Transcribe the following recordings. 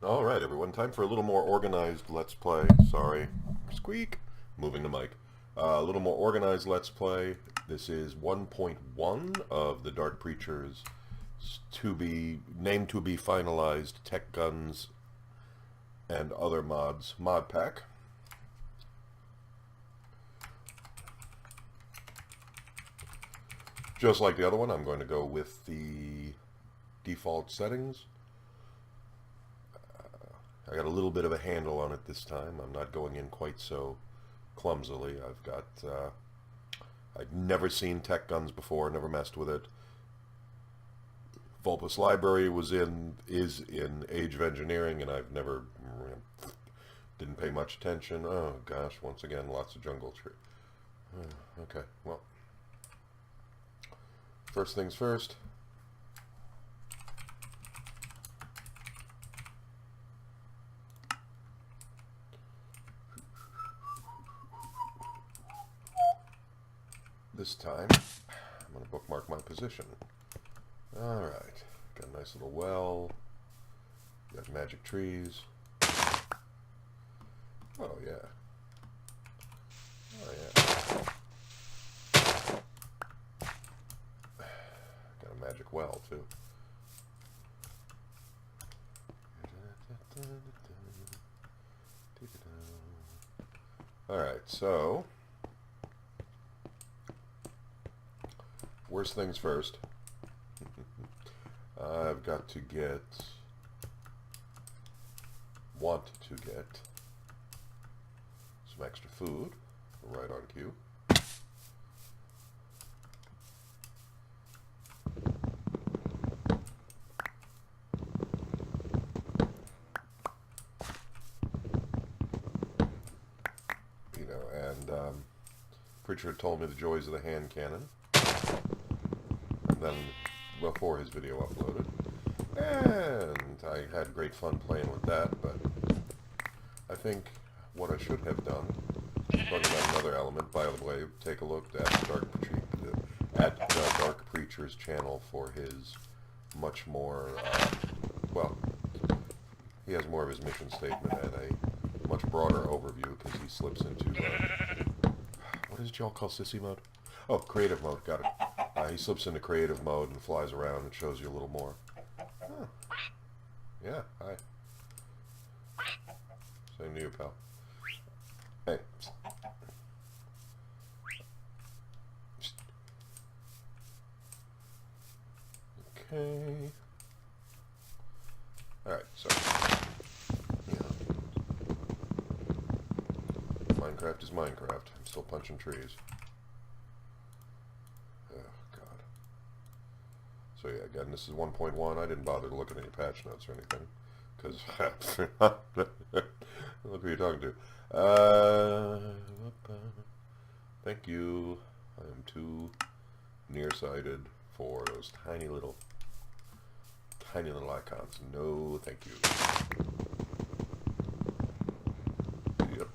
Alright everyone, time for a little more organized Let's Play. Sorry. Squeak! Moving the mic. A little more organized Let's Play. This is 1.1 of the Dark Preacher's named to be finalized Tech Guns and Other Mods mod pack. Just like the other one, I'm going to go with the default settings. I got a little bit of a handle on it this time. I'm not going in quite so clumsily. I've never seen Tech Guns before, never messed with it. Vulpus Library is in Age of Engineering, and I've never didn't pay much attention. Oh gosh, once again, lots of jungle tree. Okay, well, first things first. This time, I'm going to bookmark my position. Alright, got a nice little well, got magic trees. Oh yeah. Oh yeah. Got a magic well too. Alright, so worst things first. I've got to want to get some extra food, right on cue. You know, and Preacher had told me the joys of the hand cannon. Then before his video uploaded, and I had great fun playing with that, but I think what I should have done, talking about another element, by the way, take a look at the Dark Preacher's channel for his much more, well, he has more of his mission statement and a much broader overview, because he slips into, what did y'all call sissy mode? Oh, creative mode, got it. He slips into creative mode and flies around and shows you a little more. Huh. Yeah, hi. Same to you, pal. Hey. Okay. Alright, so. Yeah. Minecraft is Minecraft. I'm still punching trees. So yeah, again, this is 1.1. I didn't bother to look at any patch notes or anything, because look who you're talking to. Thank you. I am too nearsighted for those tiny little icons. No, thank you. Yep.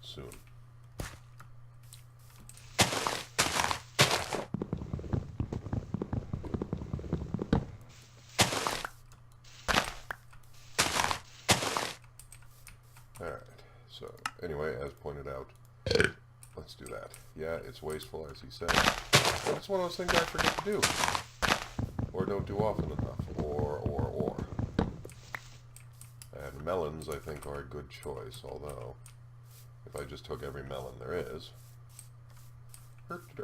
Soon. Alright, so anyway, as pointed out, let's do that. Yeah, it's wasteful, as he said, but it's one of those things I forget to do, or don't do often enough, or. And melons, I think, are a good choice, although if I just took every melon there is.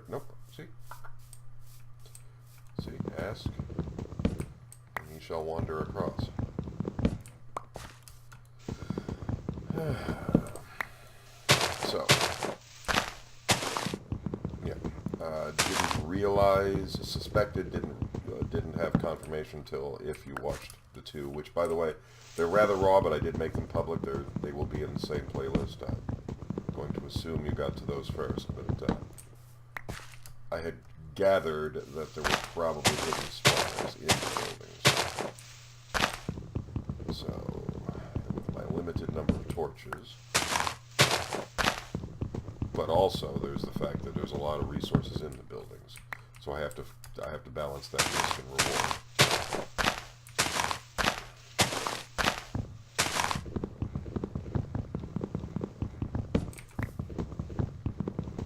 Nope. See? Ask, and he shall wander across. So, yeah. Didn't realize, suspected, didn't have confirmation till if you watched the two, which, by the way, they're rather raw, but I did make them public. They will be in the same playlist. I'm going to assume you got to those first, but I had gathered that there were probably hidden spawners in the buildings. So, torches. But also, there's the fact that there's a lot of resources in the buildings, so I have to balance that risk and reward.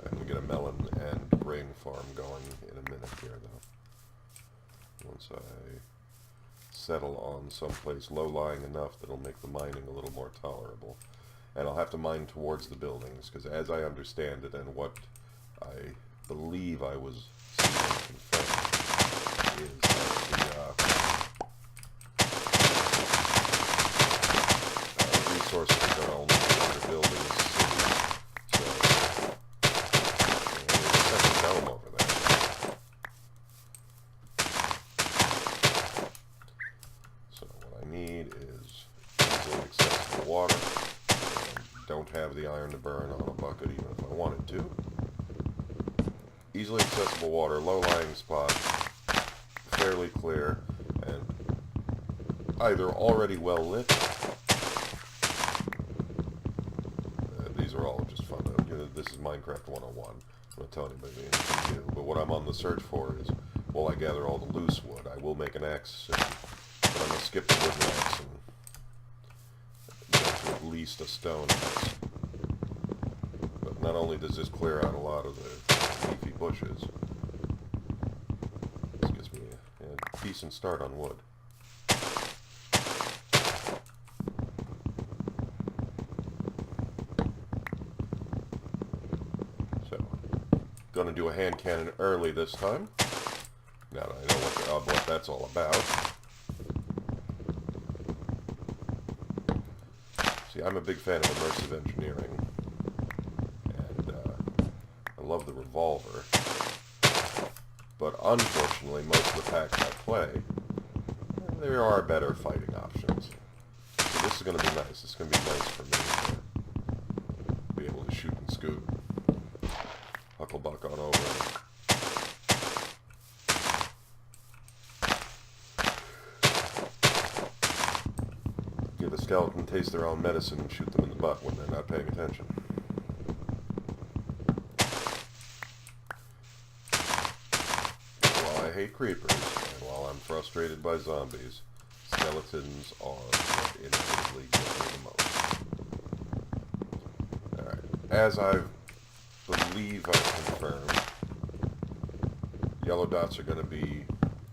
And we get a melon and grain farm going in a minute here, though. Once I settle on someplace low-lying enough that'll make the mining a little more tolerable. And I'll have to mine towards the buildings, because as I understand it, and what I believe I was seeing confirmed, is that the resources are going to only be under buildings, cities, so there's a second dome over there. So what I need is easily accessible water. Don't have the iron to burn on a bucket even if I wanted to. Easily accessible water, low-lying spot, fairly clear, and either already well lit. These are all just fun. This is Minecraft 101. I'm not telling anybody anything new, but what I'm on the search for is, while I gather all the loose wood, I will make an axe, but I'm going to skip the wooden axe and get to at least a stone axe. But not only does this clear out a lot of the leafy bushes, this gives me a decent start on wood. So, gonna do a hand cannon early this time. Now that I know what that's all about. See, I'm a big fan of immersive engineering, and I love the revolver, but unfortunately most of the packs I play, there are better fighting options. So this is going to be nice. It's going to be nice for me to be able to shoot and scoot. Hucklebuck on over. Give a skeleton taste their own medicine and shoot them in the butt when they're not paying attention. While I hate creepers, and while I'm frustrated by zombies, skeletons are what inevitably get me the most. Alright, as I believe I've confirmed, yellow dots are going to be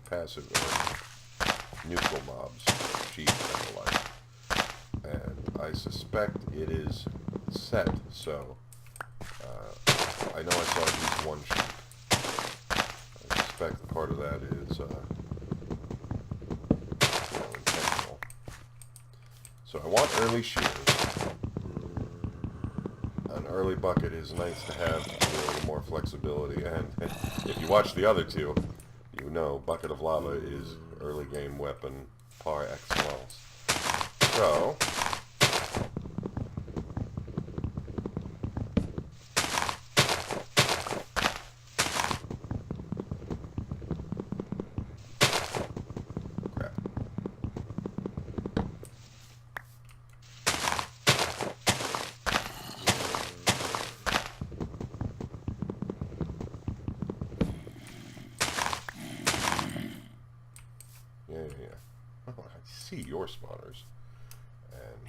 passive or neutral mobs, sheep and the like. And I suspect it is set, so I know I saw at least one sheep. I suspect part of that is intentional. So I want early shears. An early bucket is nice to have to give a little more flexibility, and if you watch the other two, you know bucket of lava is early game weapon par excellence. So oh, I see your spawners, and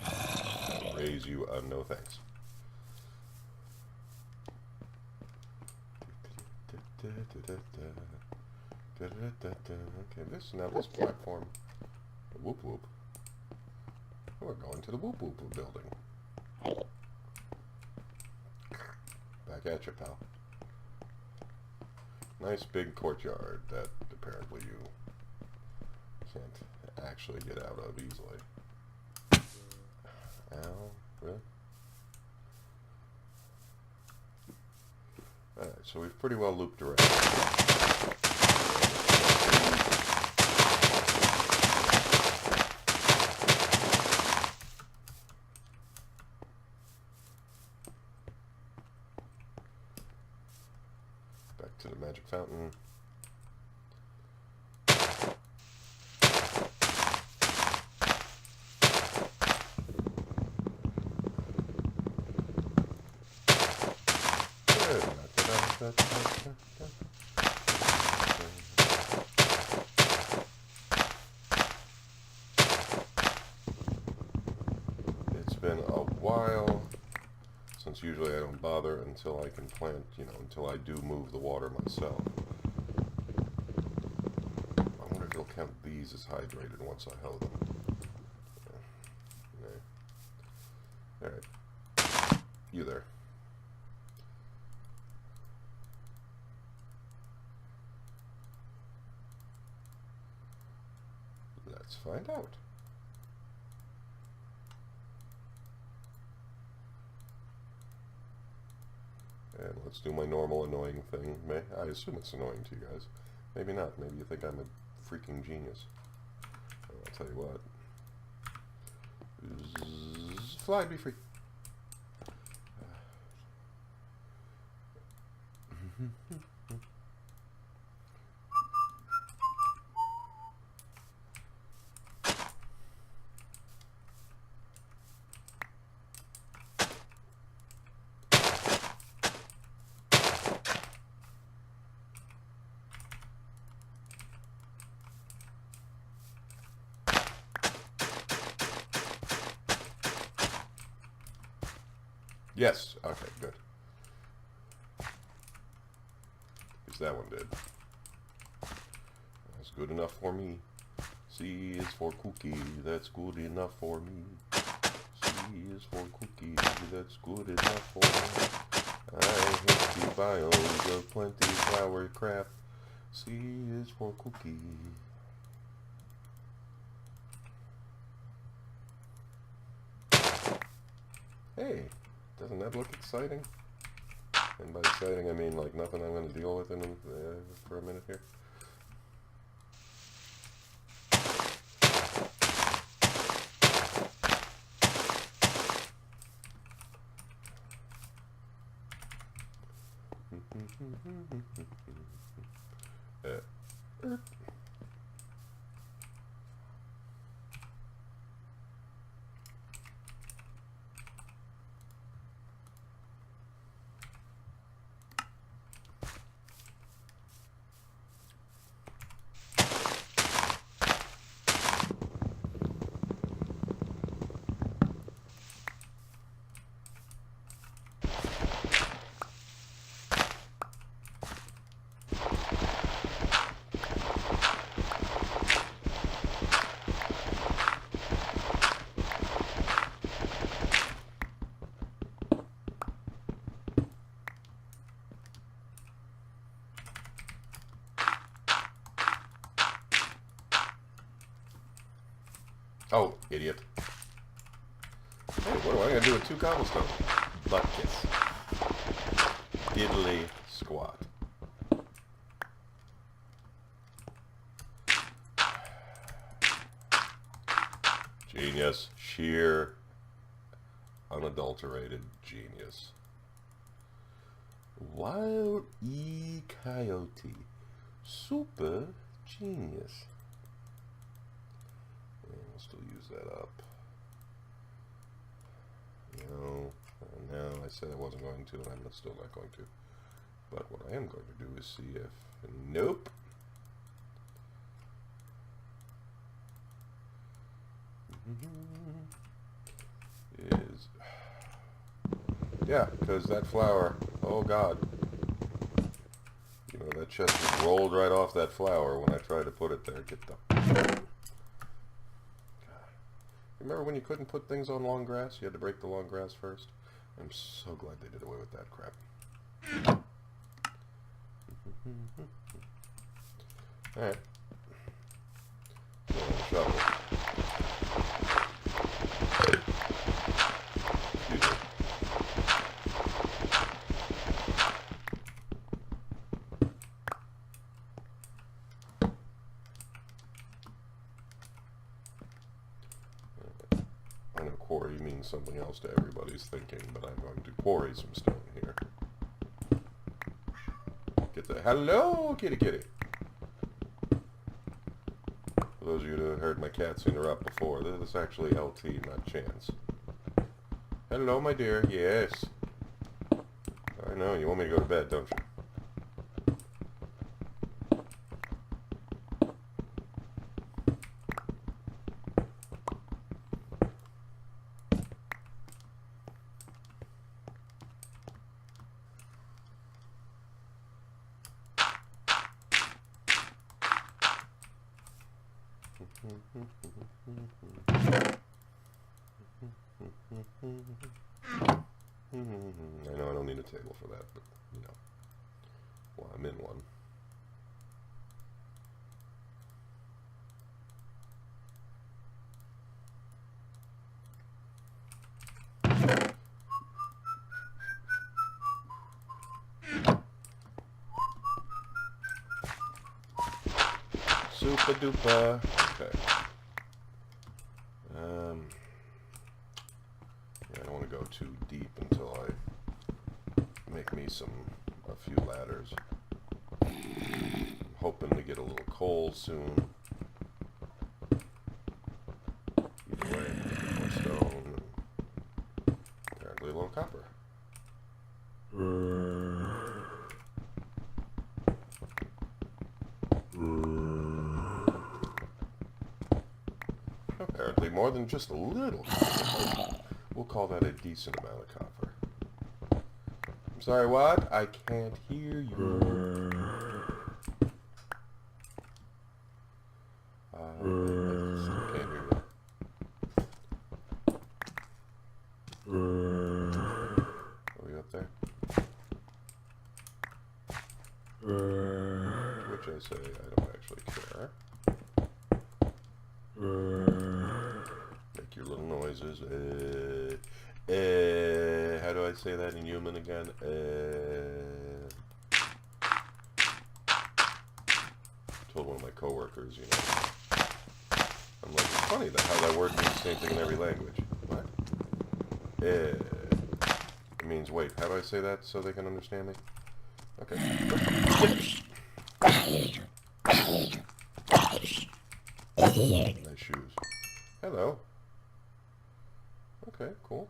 I'll raise you no thanks. Okay, this platform, whoop whoop. We're going to the whoop whoop building. Back at you, pal. Nice big courtyard that apparently you can't actually get out of easily. Ow, really? Alright, so we've pretty well looped around. Back to the magic fountain. It's been a while since usually I don't bother until I can plant, until I do move the water myself. I wonder if he'll count these as hydrated once I hoe them. Alright. You there. Let's find out. And let's do my normal annoying thing. I assume it's annoying to you guys. Maybe not. Maybe you think I'm a freaking genius. I'll tell you what. Fly, be free. Yes. Okay, good. At least that one did. That's good enough for me. C is for cookie. That's good enough for me. C is for cookie. That's good enough for me. I hate the biomes of plenty flower crap. C is for cookie. Hey. Doesn't that look exciting? And by exciting, I mean like nothing I'm going to deal with for a minute here. Oh, idiot. Hey, what am I going to do with 2 cobblestone? Butt kiss. Diddly squat. Genius. Sheer, unadulterated genius. Wild E. Coyote. Super genius. I'll still use that up. No, I said I wasn't going to, and I'm still not going to. But what I am going to do is see if... Nope. Is... Yeah, because that flower... Oh, God. That chest just rolled right off that flower when I tried to put it there. Get the... Remember when you couldn't put things on long grass? You had to break the long grass first? I'm so glad they did away with that crap. Alright. Shovel. Excuse me. I know quarry means something else to everybody's thinking, but I'm going to quarry some stone here. Get the... Hello, kitty kitty! For those of you who heard my cats interrupt before, this is actually LT, not Chance. Hello, my dear. Yes. I know, you want me to go to bed, don't you? I know I don't need a table for that, but, you know, well, I'm in one. Super duper. Okay. Yeah, I don't want to go too deep until I make me a few ladders. I'm hoping to get a little coal soon. Either way, more stone. Apparently a little copper. Apparently more than just a little copper. We'll call that a decent amount of copper. I'm sorry, what? I can't hear you. I still can't hear you. Are we up there? Which I say I don't actually care. Make your little noises. How do I say that in human again? Told one of my coworkers, you know. I'm like, it's funny how that word means the same thing in every language. What? It means wait. How do I say that so they can understand me? Okay. Nice shoes. Hello. Okay, cool.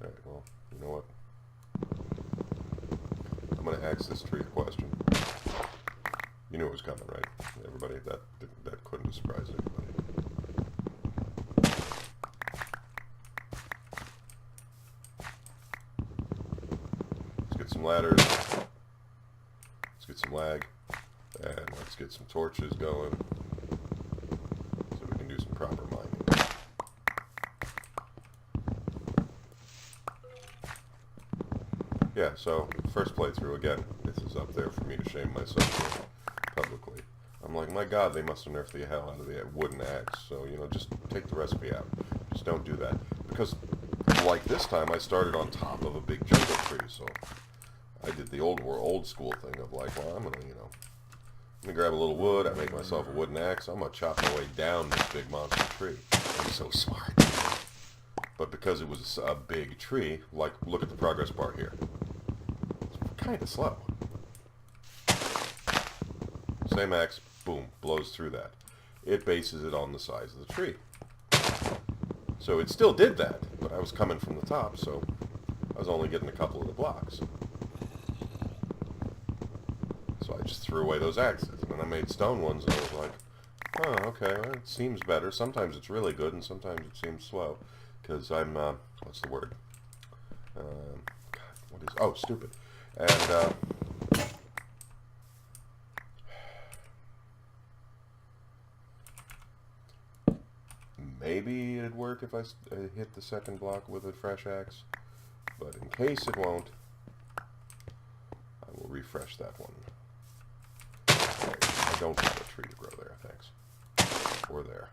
Alright, well, you know what? I'm going to ask this tree a question. You knew it was coming, right? Everybody, that couldn't surprise anybody. Let's get some ladders. Let's get some lag. And let's get some torches going so we can do some proper mining. Yeah, so first playthrough again. This is up there for me to shame myself with publicly. I'm like, my God, they must have nerfed the hell out of the wooden axe. So, you know, just take the recipe out. Just don't do that. Because, like this time, I started on top of a big jungle tree. So I did the old school thing of like, well, I'm gonna, you know, I'm gonna grab a little wood. I make myself a wooden axe. I'm gonna chop my way down this big monster tree. I'm so smart. But because it was a big tree, like, look at the progress bar here. It's kind of slow. Same axe, boom, blows through that. It bases it on the size of the tree. So it still did that, but I was coming from the top, so I was only getting a couple of the blocks. So I just threw away those axes, and then I made stone ones, and I was like, oh, okay, well, it seems better. Sometimes it's really good, and sometimes it seems slow, because I'm, what's the word? God, what is, oh, stupid. And, maybe it'd work if I hit the second block with a fresh axe, but in case it won't, I will refresh that one. Okay, I don't have a tree to grow there, thanks. Or there.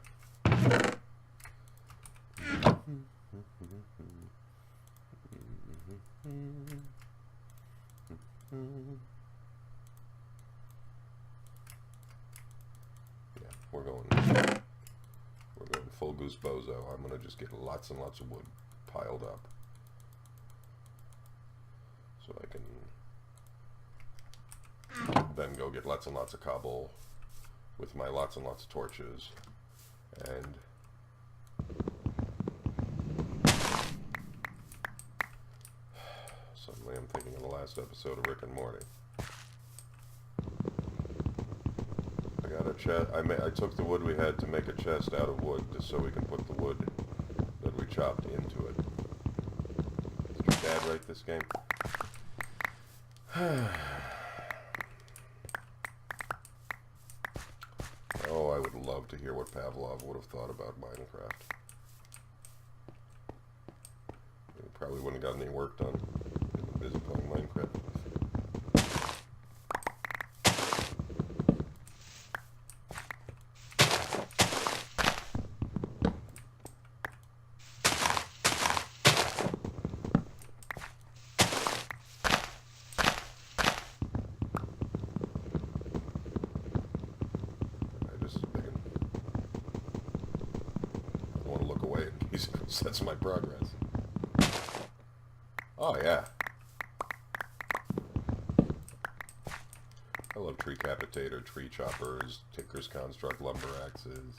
Yeah, we're going full goose bozo. I'm gonna just get lots and lots of wood piled up, so I can then go get lots and lots of cobble with my lots and lots of torches, and last episode of Rick and Morty. I got a chest. I took the wood we had to make a chest out of wood, just so we can put the wood that we chopped into it. Did your dad write this game? Oh, I would love to hear what Pavlov would have thought about Minecraft. He probably wouldn't have gotten any work done. He'd been busy playing Minecraft. That's my progress. Oh yeah. I love tree capitator, tree choppers, tinker's construct, lumber axes,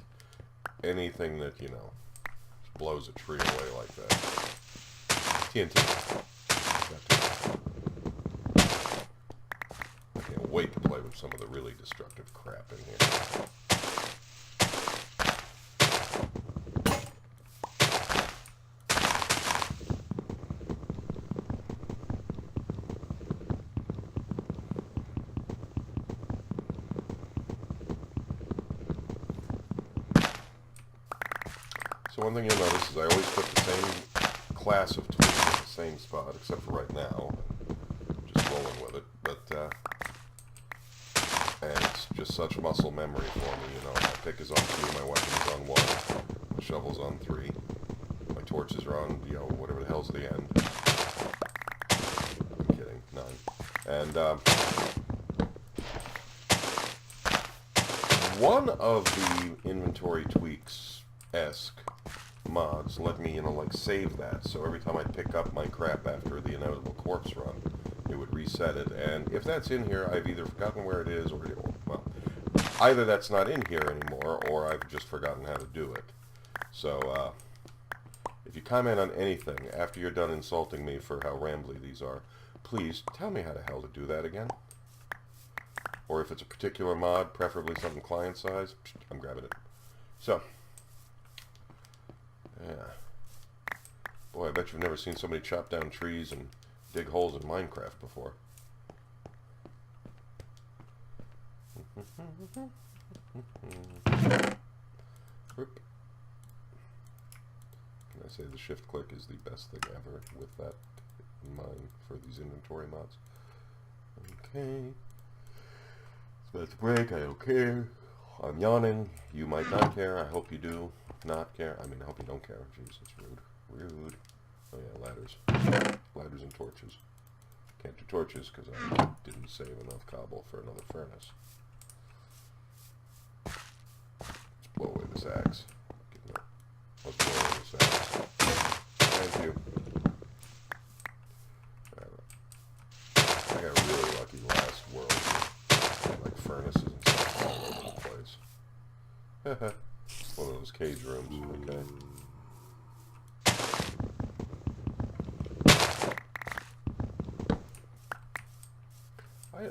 anything that, you know, just blows a tree away like that. TNT. I can't wait to play with some of the really destructive crap in here. So one thing you'll notice is I always put the same class of tools in the same spot, except for right now. Just rolling with it, but and it's just such muscle memory for me, you know. My pick is on 2, my weapon is on 1, my shovel's on 3, my torches are on, you know, whatever the hell's the end. I'm kidding, 9. And one of the inventory tweaks-esque mods let me, you know, like save that, so every time I pick up my crap after the inevitable corpse run, it would reset it. And if that's in here, I've either forgotten where it is, or, well, either that's not in here anymore, or I've just forgotten how to do it. So, if you comment on anything after you're done insulting me for how rambly these are, please tell me how the hell to do that again. Or if it's a particular mod, preferably something client size, I'm grabbing it. So, yeah. Boy, I bet you've never seen somebody chop down trees and dig holes in Minecraft before. Whoop. Can I say the shift click is the best thing ever with that in mind for these inventory mods? Okay. So that's a break. I don't care. I'm yawning. You might not care. I hope you do not care. I mean, I hope you don't care. Jeez, that's rude. Rude. Oh yeah, ladders. Ladders and torches. Can't do torches because I didn't save enough cobble for another furnace. Let's blow away this axe. Let's blow away this axe. Thank you. I got really lucky last world. Like furnaces and stuff all over the place. One of those cage rooms, okay.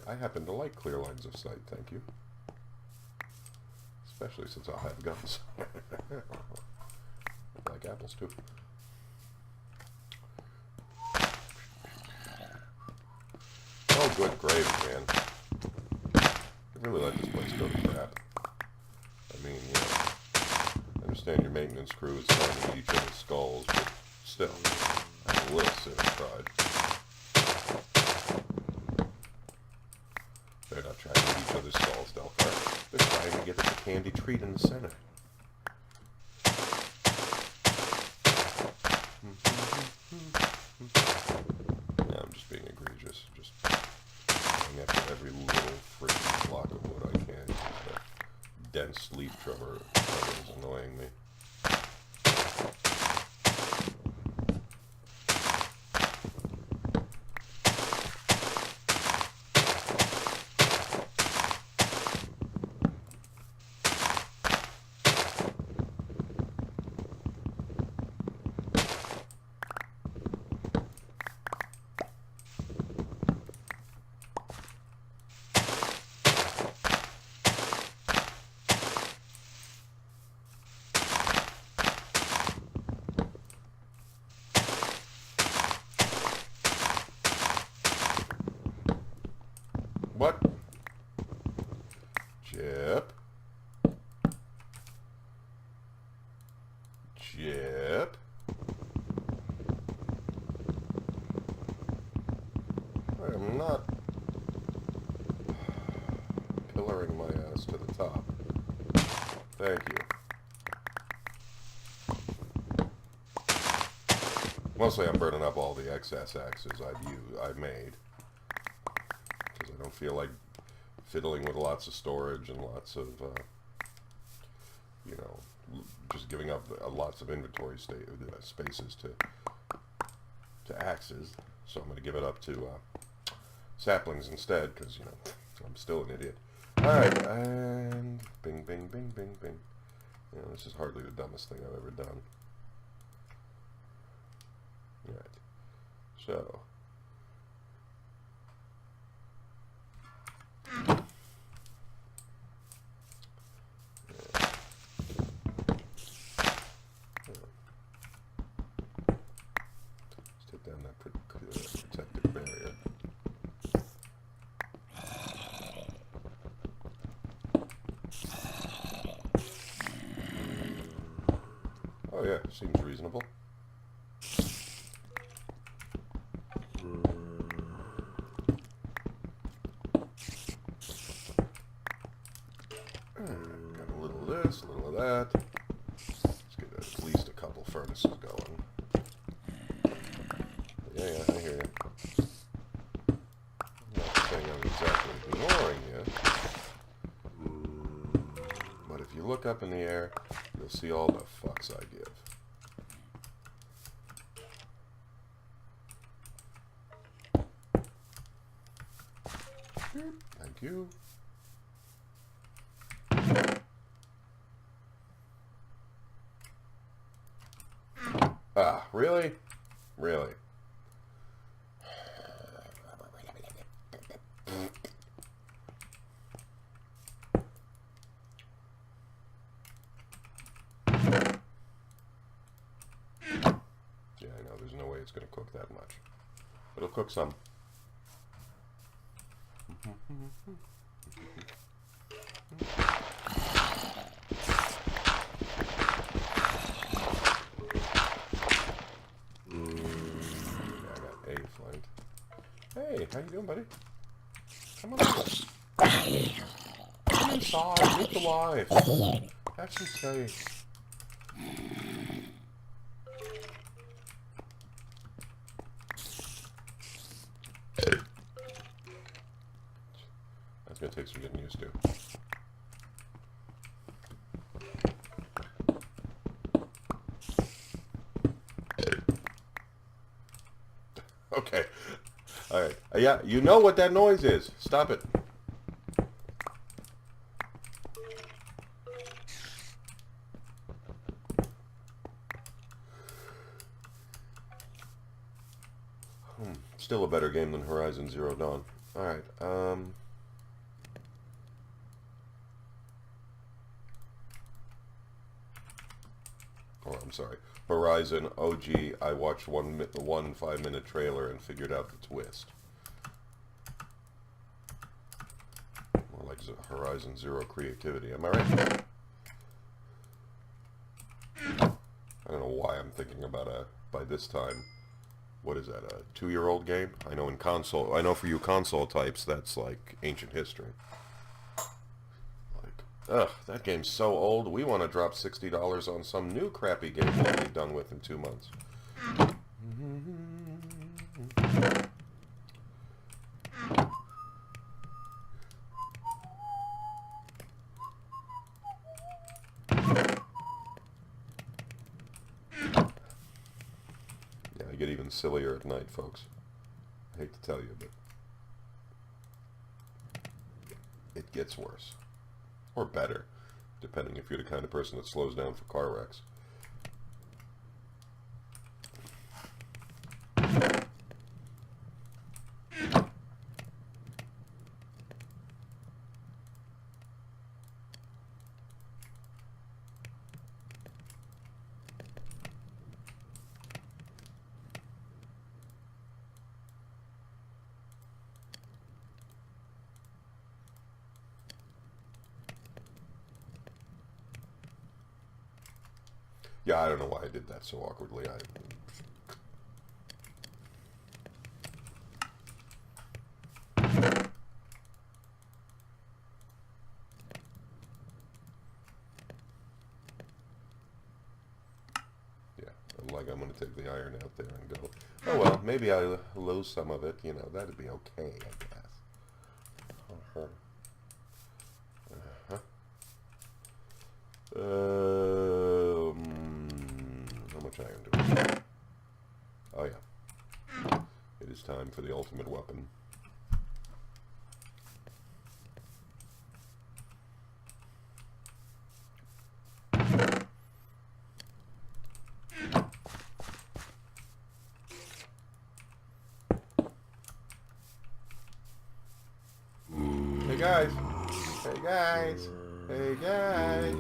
I happen to like clear lines of sight, thank you. Especially since I'll have guns. I like apples too. Oh, good gravy, man. I really let this place go to crap. I mean, you know, I understand your maintenance crew is trying to eat each other's skulls, but still, I'm a little sick of pride. They're not trying to eat each other's skulls, Delcar. They're trying to get at the candy treat in the center. Yeah, I'm just being egregious. Just going after every little freaking block of wood I can. That dense leaf cover is annoying me. Mostly I'm burning up all the excess axes I've made. Because I don't feel like fiddling with lots of storage and lots of, you know, just giving up lots of inventory spaces to axes. So I'm going to give it up to saplings instead, because, you know, I'm still an idiot. Alright, and bing, bing, bing, bing, bing. You know, this is hardly the dumbest thing I've ever done. Alright, so. Let's take down that protective barrier. Oh yeah, seems reasonable. Got a little of this, a little of that. Let's get at least a couple furnaces going. Yeah, I hear you. I'm not saying I'm exactly ignoring you. But if you look up in the air, you'll see all the fucks I give. Thank you. Ah, really? Really? Yeah, I know, there's no way it's going to cook that much. It'll cook some. Hey, how you doing, buddy? Come on over. Come inside, meet the wife. Have some space. That's gonna take some getting used to. Okay. Alright. Yeah, you know what that noise is. Stop it. Still a better game than Horizon Zero Dawn. Alright, oh, I'm sorry. Horizon OG, I watched one 5-minute trailer and figured out the twist. More like Horizon Zero creativity, am I right? I don't know why I'm thinking about by this time, what is that, a 2-year-old game? I know for you console types, that's like ancient history. Like, ugh, that game's so old, we want to drop $60 on some new crappy game we'll be done with in 2 months. Yeah, I get even sillier at night, folks. I hate to tell you, but it gets worse. Or better, depending if you're the kind of person that slows down for car wrecks. Yeah, I don't know why I did that so awkwardly. Yeah, like I'm going to take the iron out there and go, oh well, maybe I'll lose some of it, you know, that'd be okay, I guess. Uh-huh. How much iron do we have? Oh yeah. It is time for the ultimate weapon. Hey guys! Hey guys! Hey guys!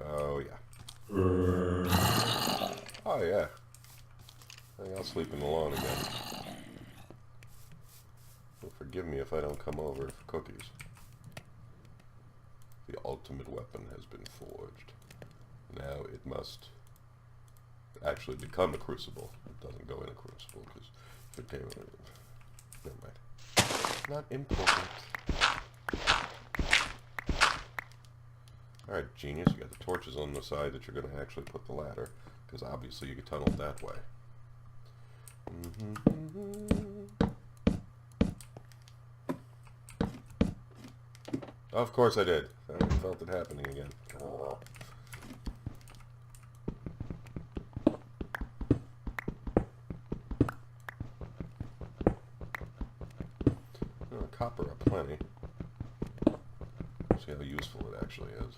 Oh yeah. Oh yeah. I think I'll sleep in the lawn again. Well, forgive me if I don't come over for cookies. The ultimate weapon has been forged. Now it must actually become a crucible. It doesn't go in a crucible because if it came in, never mind. Not important. Alright, genius, you got the torches on the side that you're going to actually put the ladder, because obviously you can tunnel that way. Of course I did. I felt it happening again. Copper aplenty. See how useful it actually is.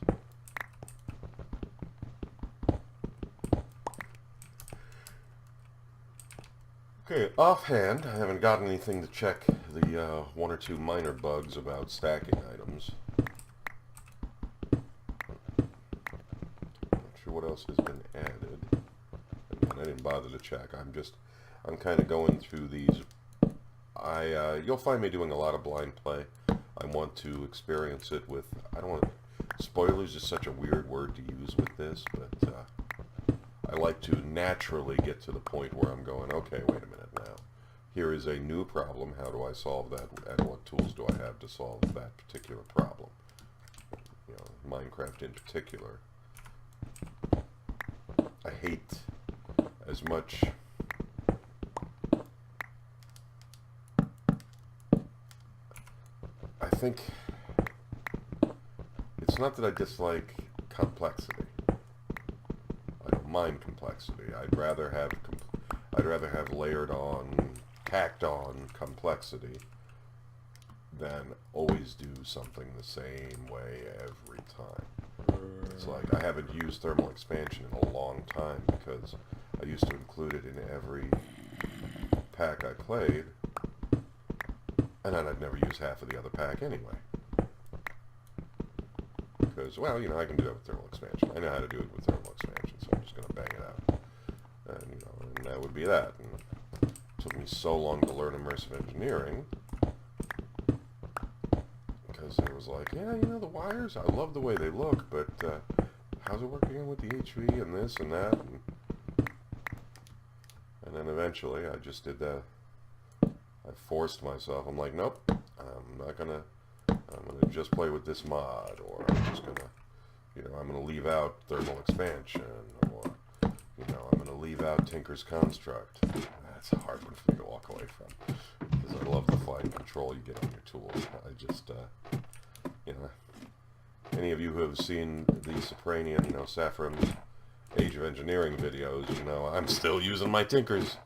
Okay, offhand, I haven't got anything to check the one or two minor bugs about stacking items. Not sure what else has been added. Again, I didn't bother to check. I'm kind of going through these. You'll find me doing a lot of blind play. I want to experience it with, I don't want to, spoilers is such a weird word to use with this, but I like to naturally get to the point where I'm going, okay, wait a minute now. Here is a new problem, how do I solve that, and what tools do I have to solve that particular problem? You know, Minecraft in particular. I hate as much... I think it's not that I dislike complexity. I don't mind complexity. I'd rather have layered on, tacked on complexity than always do something the same way every time. It's like I haven't used thermal expansion in a long time because I used to include it in every pack I played. And then I'd never use half of the other pack anyway. Because, well, you know, I can do that with thermal expansion. I know how to do it with thermal expansion, so I'm just going to bang it out. And, you know, and that would be that. And it took me so long to learn immersive engineering. Because it was like, yeah, you know, the wires, I love the way they look, but how's it working with the HV and this and that? And then eventually I just did that. I forced myself. I'm like, nope, I'm gonna just play with this mod, or I'm just gonna, you know, I'm gonna leave out thermal expansion, or, you know, I'm gonna leave out Tinker's Construct. That's a hard one for me to walk away from, because I love the flight control you get on your tools. I just, you know, any of you who have seen the Sopranian, you know, Safran's Age of Engineering videos, you know, I'm still using my Tinkers.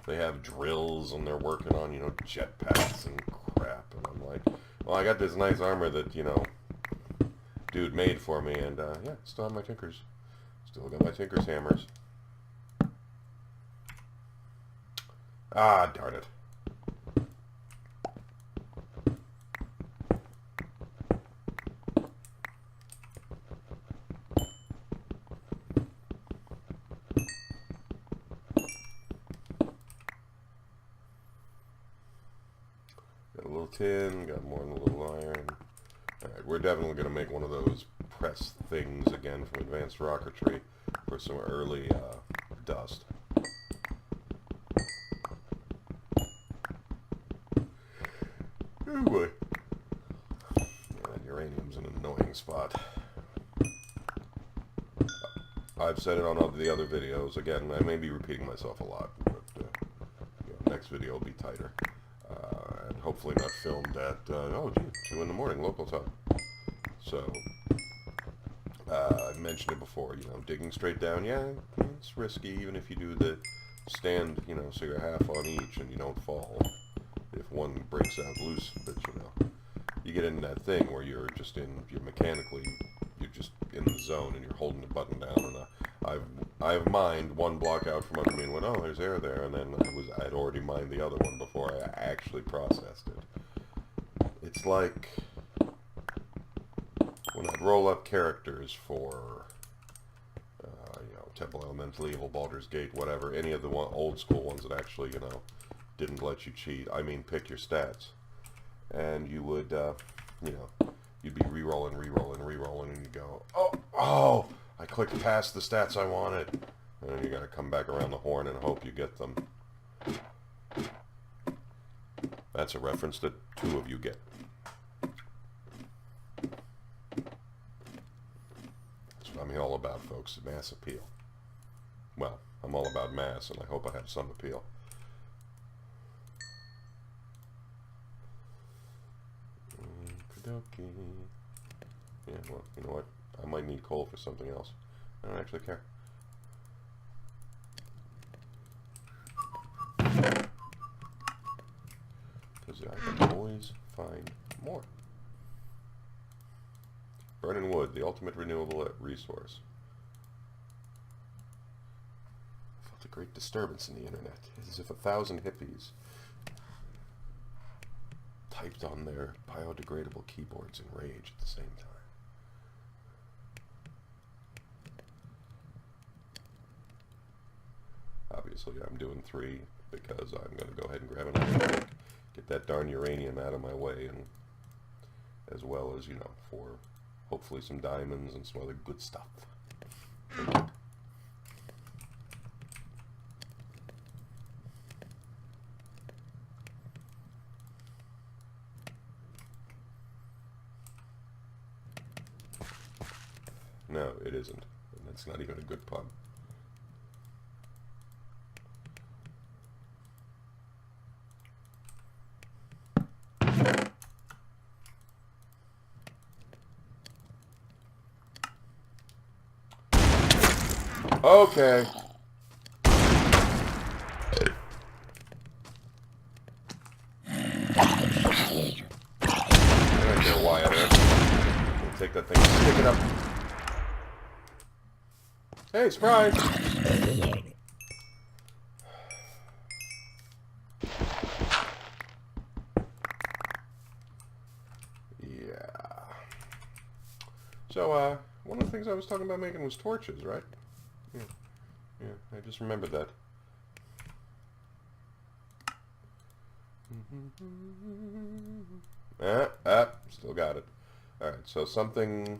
They have drills and they're working on, you know, jetpacks and crap. And I'm like, well, I got this nice armor that, you know, dude made for me. And, yeah, still have my Tinkers. Still got my Tinkers hammers. Ah, darn it. Got a little tin, got more than a little iron. Alright, we're definitely going to make one of those press things again from Advanced Rocketry for some early dust. Oh boy. Yeah, that uranium's an annoying spot. I've said it on the other videos. Again, I may be repeating myself a lot, but next video will be tighter. And hopefully not filmed at, 2 in the morning, local time. So, I mentioned it before, digging straight down, yeah, it's risky, even if you do the stand, so you're half on each and you don't fall. If one breaks out loose, but you get into that thing where you're just you're just in the zone and you're holding the button down, and I've mined one block out from under me and went, oh, there's air there, and then I'd already mined the other one before I actually processed it. It's like when I'd roll up characters for, Temple Elemental, Evil, Baldur's Gate, whatever, any of the old school ones that actually, didn't let you cheat. I mean, pick your stats. And you would, you'd be re-rolling, and you go, oh, I clicked past the stats I wanted. And then you gotta come back around the horn and hope you get them. That's a reference that 2 of you get. That's what I'm all about, folks, mass appeal. Well, I'm all about mass, and I hope I have some appeal. Okey-dokey. Yeah, well, you know what? I might need coal for something else. I don't actually care. Because I can always find more. Burning wood, the ultimate renewable resource. I felt a great disturbance in the internet, as if 1,000 hippies typed on their biodegradable keyboards in rage at the same time. Obviously, I'm doing 3 because I'm going to go ahead and grab another break, get that darn uranium out of my way, and as well as, for hopefully some diamonds and some other good stuff. No, it isn't. And that's not even a good pun. Okay. Right there, Wyatt. We'll take that thing and stick it up. Hey, surprise! Yeah. So, one of the things I was talking about making was torches, right? Yeah, I just remembered that. Still got it. Alright, so something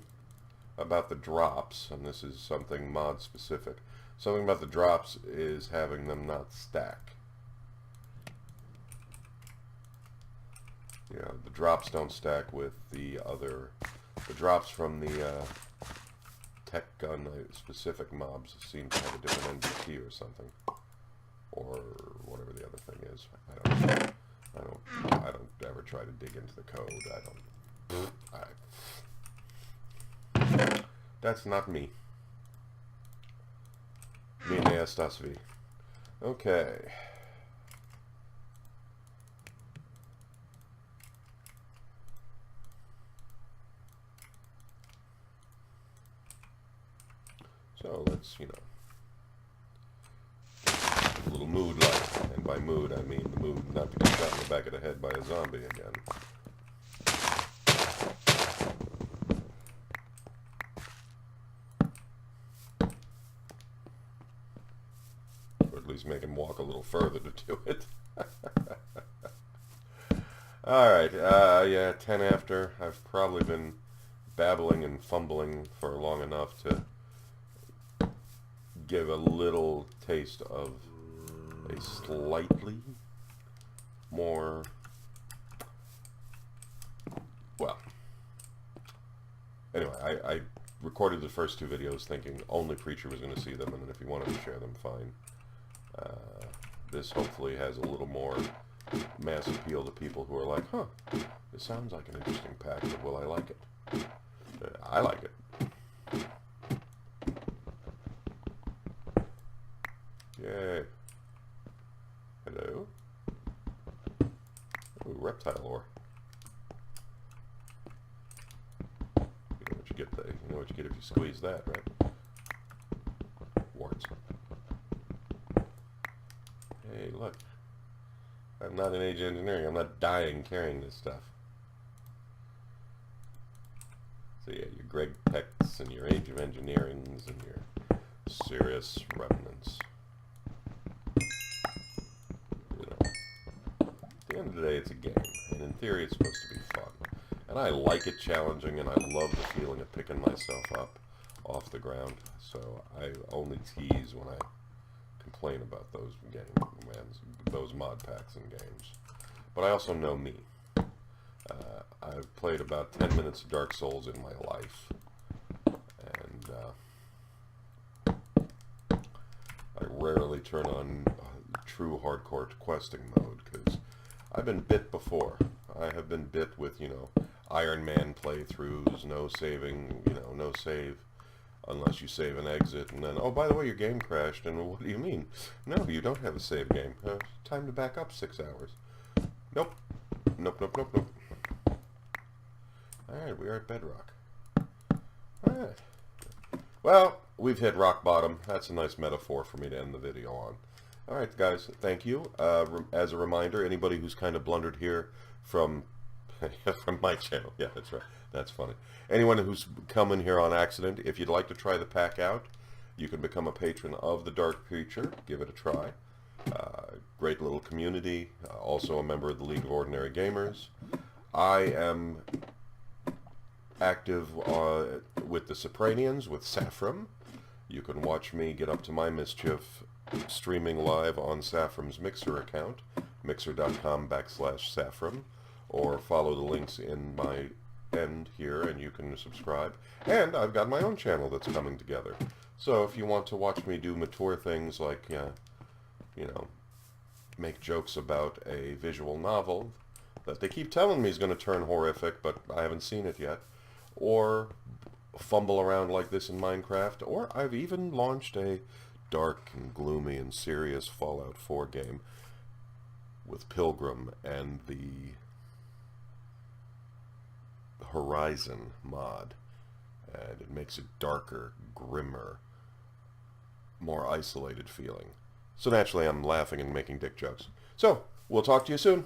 about the drops, and this is something mod specific. Something about the drops is having them not stack. The drops don't stack with the drops from the tech gun specific mobs seem to have a different NBT or something, or whatever the other thing is. I don't ever try to dig into the code. That's not me. Me ne estas vi. Okay. So let's, a little mood light. And by mood, I mean the mood not to get shot in the back of the head by a zombie again. Or at least make him walk a little further to do it. Alright, yeah, 10 after. I've probably been babbling and fumbling for long enough to give a little taste of a slightly more, well, anyway, recorded the first 2 videos thinking only Preacher was going to see them, and then if he wanted to share them, fine. This hopefully has a little more mass appeal to people who are like, huh, this sounds like an interesting pack, but will I like it? I like it. Yay. Hello? Ooh, reptile ore. You know what you get there. You know what you get if you squeeze that, right? Warts. Hey, look. I'm not in age engineering. I'm not dying carrying this stuff. So yeah, your Greg Pecks and your Age of Engineerings and your serious remnants. You know, at the end of the day, it's a game, and in theory, it's supposed to be fun. And I like it challenging, and I love the feeling of picking myself up off the ground. So I only tease when I complain about those those mod packs and games. But I also know me. I've played about 10 minutes of Dark Souls in my life, and I rarely turn on true hardcore questing mode because I've been bit before. I have been bit with, you know, Iron Man playthroughs, no saving, you know, no save unless you save and exit, and then, oh, by the way, your game crashed, and what do you mean? No, you don't have a save game. Time to back up 6 hours. Nope. Nope, nope, nope, nope. Alright, we are at bedrock. Alright. Well, we've hit rock bottom. That's a nice metaphor for me to end the video on. Alright, guys, thank you. As a reminder, anybody who's kind of blundered here from from my channel, yeah, that's right, that's funny. Anyone who's come in here on accident, if you'd like to try the pack out, you can become a patron of the Dark Preacher. Give it a try. Great little community. Also a member of the League of Ordinary Gamers. I am active with the Sopranians, with Saffram. You can watch me get up to my mischief streaming live on Saffram's Mixer account, mixer.com/Saffram, or follow the links in my end here and you can subscribe. And I've got my own channel that's coming together. So if you want to watch me do mature things like, you know, make jokes about a visual novel that they keep telling me is going to turn horrific, but I haven't seen it yet, or fumble around like this in Minecraft, or I've even launched a dark and gloomy and serious Fallout 4 game with Pilgrim and the Horizon mod, and it makes it darker, grimmer, more isolated feeling. So naturally I'm laughing and making dick jokes. So, we'll talk to you soon.